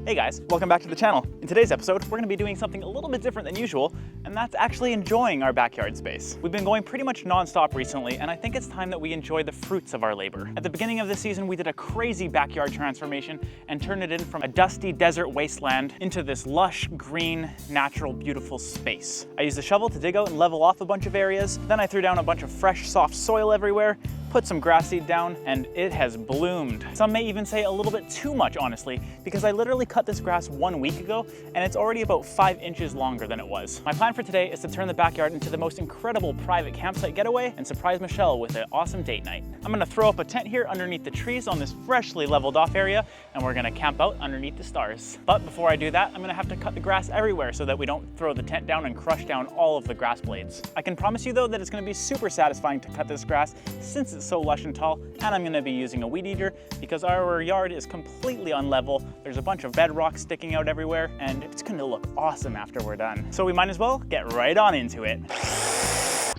Hey guys, welcome back to the channel. In today's episode, we're gonna be doing something a little bit different than usual, and that's actually enjoying our backyard space. We've been going pretty much non-stop recently, and I think it's time that we enjoy the fruits of our labor. At the beginning of this season, we did a crazy backyard transformation and turned it in from a dusty desert wasteland into this lush, green, natural, beautiful space. I used a shovel to dig out and level off a bunch of areas, then I threw down a bunch of fresh, soft soil everywhere, put some grass seed down, and it has bloomed. Some may even say a little bit too much, honestly, because I literally cut this grass 1 week ago, and it's already about 5 inches longer than it was. My plan for today is to turn the backyard into the most incredible private campsite getaway and surprise Michelle with an awesome date night. I'm gonna throw up a tent here underneath the trees on this freshly leveled off area, and we're gonna camp out underneath the stars. But before I do that, I'm gonna have to cut the grass everywhere so that we don't throw the tent down and crush down all of the grass blades. I can promise you though that it's gonna be super satisfying to cut this grass since it's so lush and tall, and I'm gonna be using a weed eater because our yard is completely unlevel. There's a bunch of bedrock sticking out everywhere, and it's gonna look awesome after we're done. So we might as well get right on into it.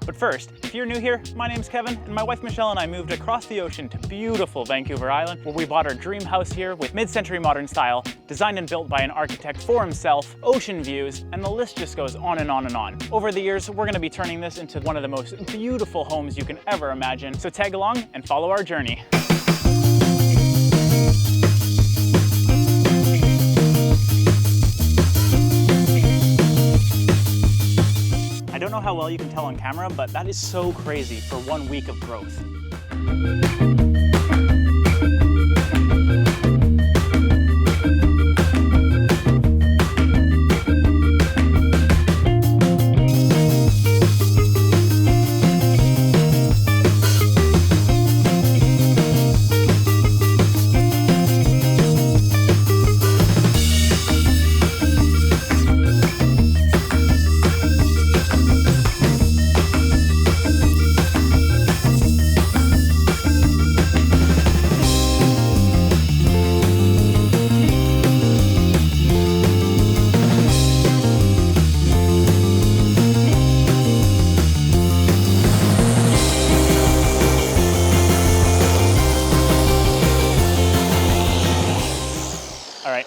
But first, if you're new here, my name's Kevin, and my wife Michelle and I moved across the ocean to beautiful Vancouver Island, where we bought our dream house here with mid-century modern style, designed and built by an architect for himself, ocean views, and the list just goes on and on and on. Over the years, we're gonna be turning this into one of the most beautiful homes you can ever imagine, so tag along and follow our journey. I don't know how well you can tell on camera, but that is so crazy for 1 week of growth.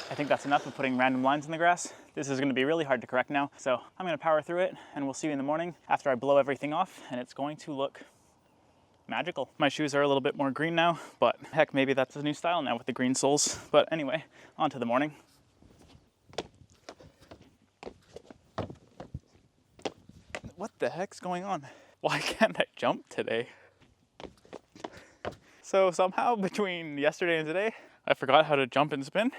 I think that's enough of putting random lines in the grass. This is gonna be really hard to correct now, so I'm gonna power through it, and we'll see you in the morning after I blow everything off, and it's going to look magical. My shoes are a little bit more green now, but heck, maybe that's a new style now with the green soles. But anyway, on to the morning. What the heck's going on? Why can't I jump today? So somehow between yesterday and today, I forgot how to jump and spin.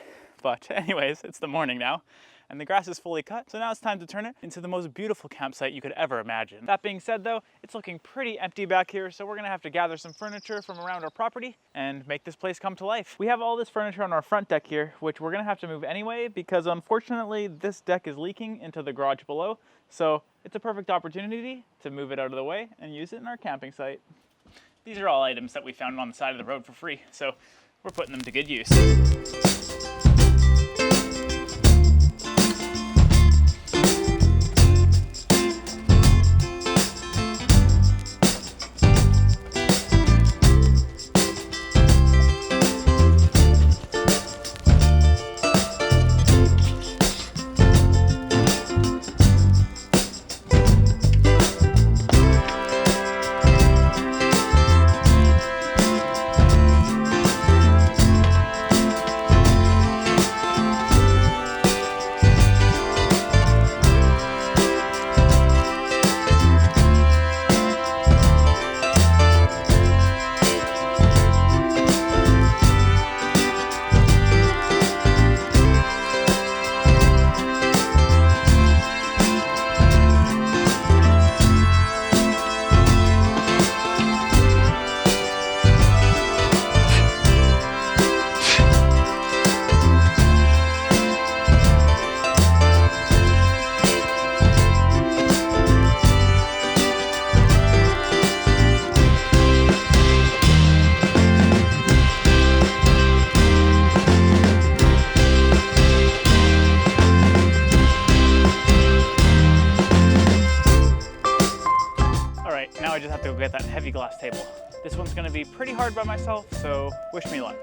But anyways, it's the morning now, and the grass is fully cut, so now it's time to turn it into the most beautiful campsite you could ever imagine. That being said though, it's looking pretty empty back here, so we're gonna have to gather some furniture from around our property and make this place come to life. We have all this furniture on our front deck here, which we're gonna have to move anyway, because unfortunately this deck is leaking into the garage below, so it's a perfect opportunity to move it out of the way and use it in our camping site. These are all items that we found on the side of the road for free, so we're putting them to good use. Now I just have to go get that heavy glass table. This one's gonna be pretty hard by myself, so wish me luck.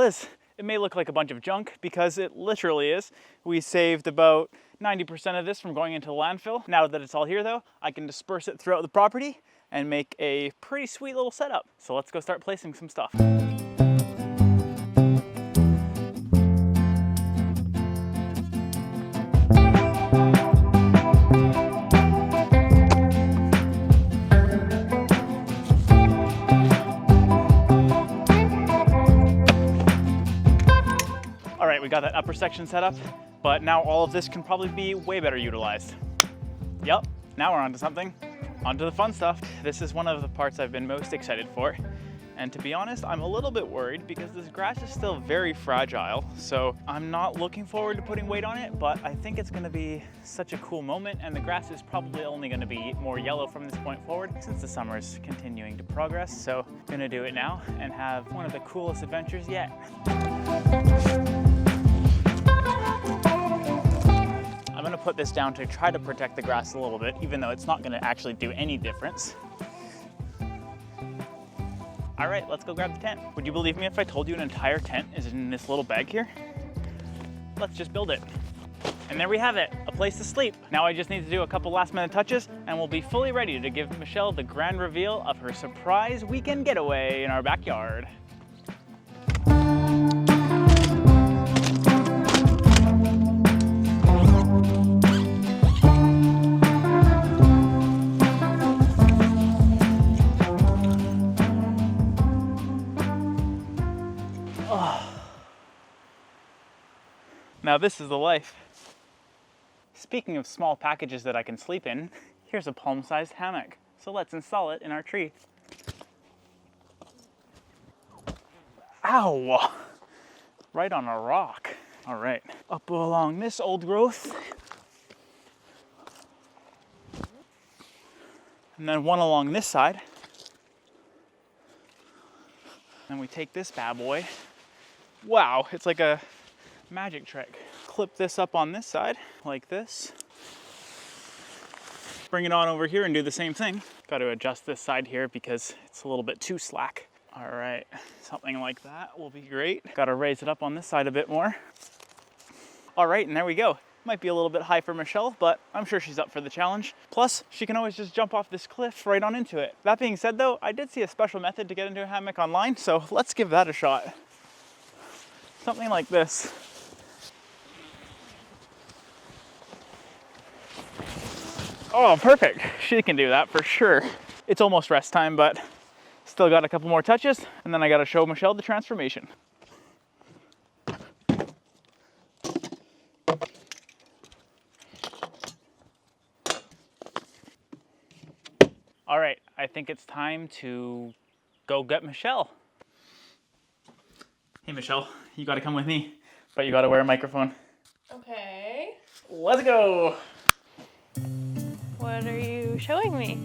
is. It may look like a bunch of junk because it literally is. We saved about 90% of this from going into the landfill. Now that it's all here though, I can disperse it throughout the property and make a pretty sweet little setup. So let's go start placing some stuff. All right, we got that upper section set up, but now all of this can probably be way better utilized. Yep, now we're onto something. Onto the fun stuff. This is one of the parts I've been most excited for. And to be honest, I'm a little bit worried because this grass is still very fragile. So I'm not looking forward to putting weight on it, but I think it's gonna be such a cool moment, and the grass is probably only gonna be more yellow from this point forward since the summer's continuing to progress. So I'm gonna do it now and have one of the coolest adventures yet. I'm gonna put this down to try to protect the grass a little bit, even though it's not gonna actually do any difference. All right, let's go grab the tent. Would you believe me if I told you an entire tent is in this little bag here? Let's just build it. And there we have it, a place to sleep. Now I just need to do a couple last minute touches and we'll be fully ready to give Michelle the grand reveal of her surprise weekend getaway in our backyard. Now this is the life. Speaking of small packages that I can sleep in, here's a palm-sized hammock. So let's install it in our tree. Ow! Right on a rock. All right, up along this old growth. And then one along this side. And we take this bad boy. Wow, it's like a magic trick. Clip this up on this side like this. Bring it on over here and do the same thing. Got to adjust this side here because it's a little bit too slack. All right, something like that will be great. Got to raise it up on this side a bit more. All right, and there we go. Might be a little bit high for Michelle, but I'm sure she's up for the challenge. Plus, she can always just jump off this cliff right on into it. That being said though, I did see a special method to get into a hammock online, so let's give that a shot. Something like this. Oh, perfect. She can do that for sure. It's almost rest time, but still got a couple more touches, and then I gotta show Michelle the transformation. All right, I think it's time to go get Michelle. Hey Michelle, you gotta come with me, but you gotta wear a microphone. Okay. Let's go. What are you showing me?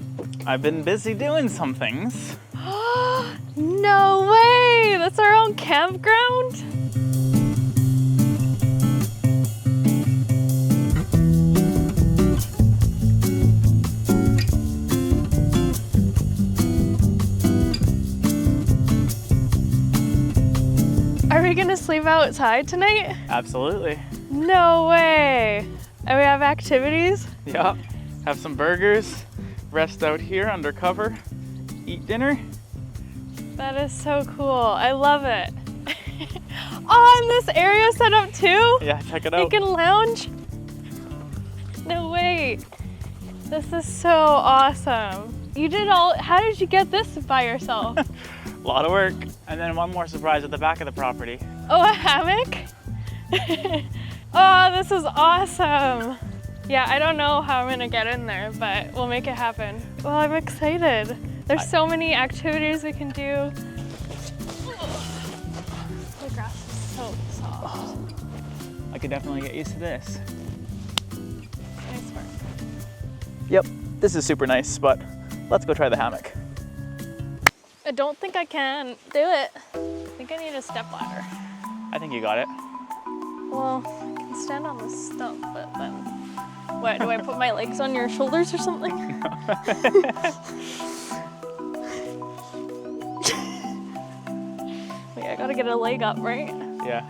I've been busy doing some things. No way! That's our own campground? Are we gonna sleep outside tonight? Absolutely. No way! And we have activities? Yeah. Have some burgers, rest out here under cover, eat dinner. That is so cool. I love it. Oh, and this area set up too? Yeah, check it You out. can lounge? No way. This is so awesome. How did you get this by yourself? A lot of work. And then one more surprise at the back of the property. Oh, a hammock? Oh, this is awesome. Yeah, I don't know how I'm gonna get in there, but we'll make it happen. Well, I'm excited. There's so many activities we can do. The grass is so soft. I could definitely get used to this. Nice work. Yep, this is super nice, but let's go try the hammock. I don't think I can do it. I think I need a step ladder. I think you got it. Well, I can stand on this stump, but then, what, do I put my legs on your shoulders or something? Gotta get a leg up, right? Yeah.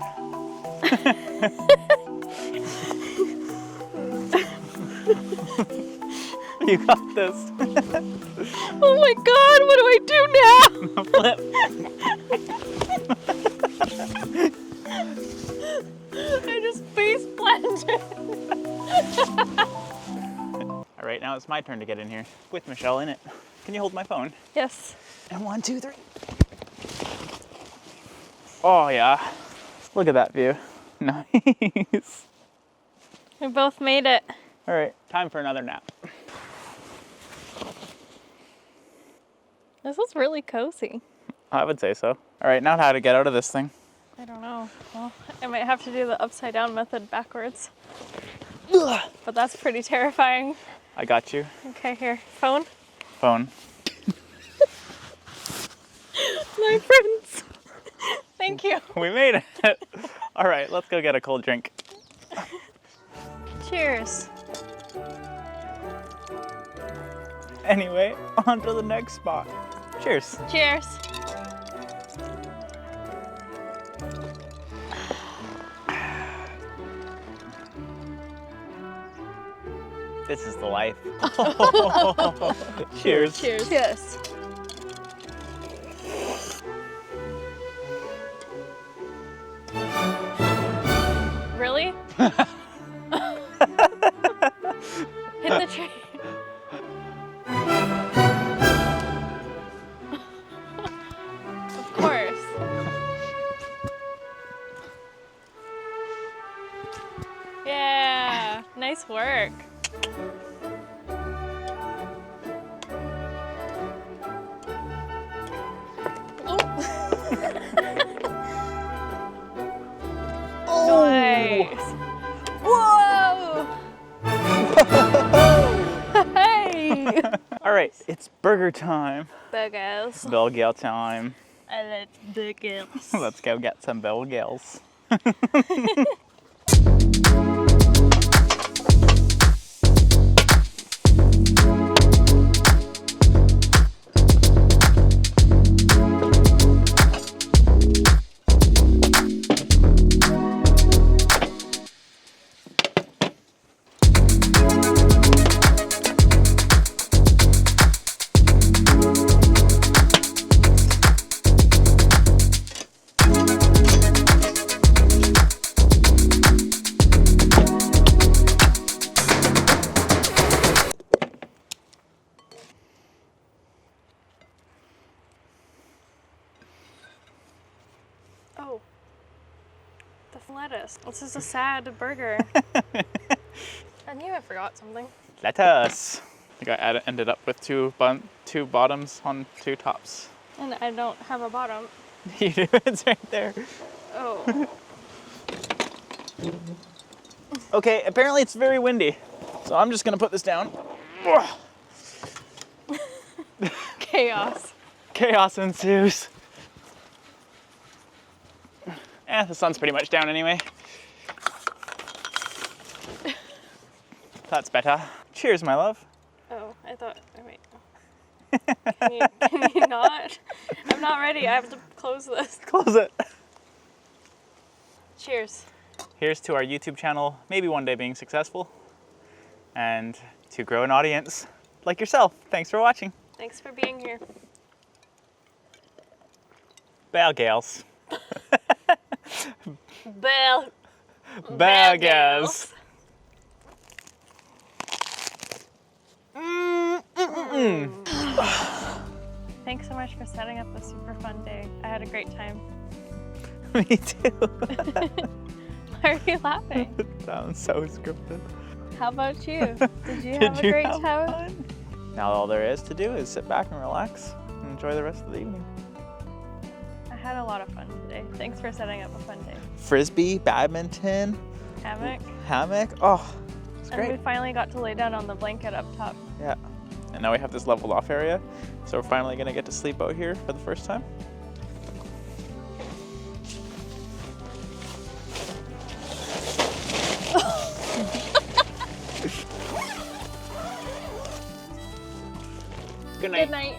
You got this. Oh my god, what do I do now? Flip. I just face planted. All right, now it's my turn to get in here with Michelle in it. Can you hold my phone? Yes. And 1, 2, 3. Oh yeah. Look at that view. Nice. We both made it. All right, time for another nap. This is really cozy. I would say so. All right, now how to get out of this thing. I don't know. Well, I might have to do the upside down method backwards. Ugh. But that's pretty terrifying. I got you. Okay, here. Phone. Phone. My friends. Thank you. We made it. All right, let's go get a cold drink. Cheers. Anyway, on to the next spot. Cheers. Cheers. This is the life. Cheers. Cheers. Cheers. Really? Hit the tree. Of course. Yeah, nice work. Oh. Nice. Whoa! Hey! All right, it's burger time. Burgers. Belgial time. I like burgers. Let's go get some Belgials. Oh. The lettuce. This is a sad burger. I knew I forgot something. Lettuce. I think I ended up with two bottoms on 2 tops. And I don't have a bottom. You do, it's right there. Oh. Okay, apparently it's very windy. So I'm just gonna put this down. Chaos. Chaos ensues. The sun's pretty much down anyway. That's better. Cheers, my love. Oh, I thought, oh, wait. Can you not? I'm not ready. I have to close this. Close it. Cheers. Here's to our YouTube channel, maybe one day being successful, and to grow an audience like yourself. Thanks for watching. Thanks for being here. Belgials. Belgials. Thanks so much for setting up a super fun day. I had a great time. Me too. Why are you laughing? It sounds so scripted. How about you? Did you have a great time? Fun? Now all there is to do is sit back and relax and enjoy the rest of the evening. I had a lot of fun today. Thanks for setting up a fun day. Frisbee, badminton, Hammock. Oh, it's great. And we finally got to lay down on the blanket up top. Yeah. And now we have this leveled off area. So we're finally gonna get to sleep out here for the first time. Good night. Good night.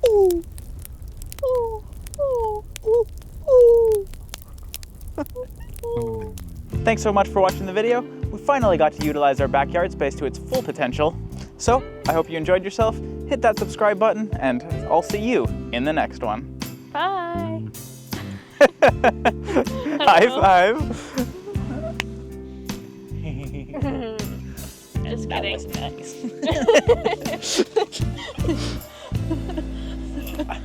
Ooh, ooh. Thanks so much for watching the video. We finally got to utilize our backyard space to its full potential. So I hope you enjoyed yourself. Hit that subscribe button, and I'll see you in the next one. Bye. High five. Just kidding. That was nice.